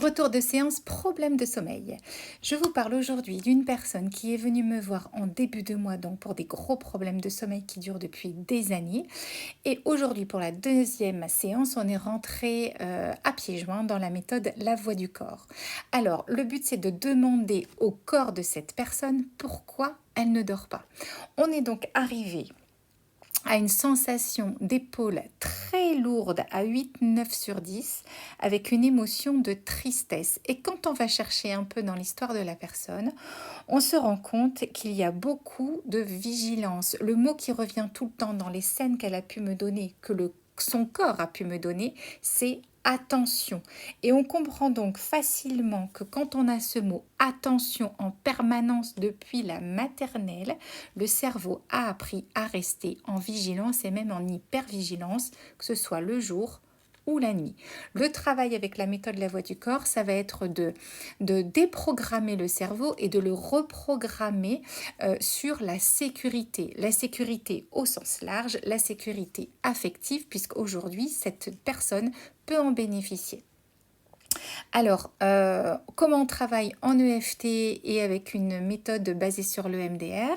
Retour de séance, problème de sommeil. Je vous parle aujourd'hui d'une personne qui est venue me voir en début de mois, donc pour des gros problèmes de sommeil qui durent depuis des années. Et aujourd'hui, pour la deuxième séance, on est rentré à pieds joints dans la méthode La Voix du corps. Alors, le but, c'est de demander au corps de cette personne pourquoi elle ne dort pas. On est donc arrivé à une sensation d'épaule très lourde à 8, 9 sur 10 avec une émotion de tristesse. Et quand on va chercher un peu dans l'histoire de la personne, on se rend compte qu'il y a beaucoup de vigilance. Le mot qui revient tout le temps dans les scènes qu'elle a pu me donner, son corps a pu me donner, c'est attention. Et on comprend donc facilement que quand on a ce mot attention en permanence depuis la maternelle, le cerveau a appris à rester en vigilance et même en hypervigilance, que ce soit le jour ou la nuit. Le travail avec la méthode La Voix du corps, ça va être de déprogrammer le cerveau et de le reprogrammer sur la sécurité. La sécurité au sens large, la sécurité affective, puisqu'aujourd'hui, cette personne peut en bénéficier. Alors, comment on travaille en EFT et avec une méthode basée sur le MDR?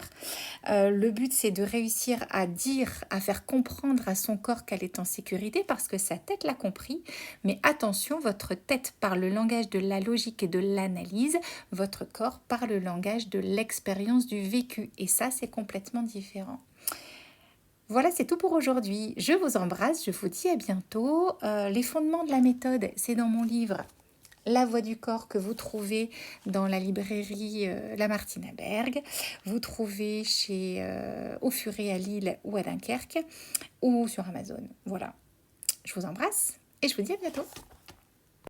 Le but, c'est de réussir à dire, à faire comprendre à son corps qu'elle est en sécurité parce que sa tête l'a compris. Mais attention, votre tête parle le langage de la logique et de l'analyse. Votre corps parle le langage de l'expérience du vécu. Et ça, c'est complètement différent. Voilà, c'est tout pour aujourd'hui. Je vous embrasse, je vous dis à bientôt. Les fondements de la méthode, c'est dans mon livre La Voix du corps que vous trouvez dans la librairie La Martina Berg. Vous trouvez chez Au Furet à Lille ou à Dunkerque ou sur Amazon. Voilà, je vous embrasse et je vous dis à bientôt.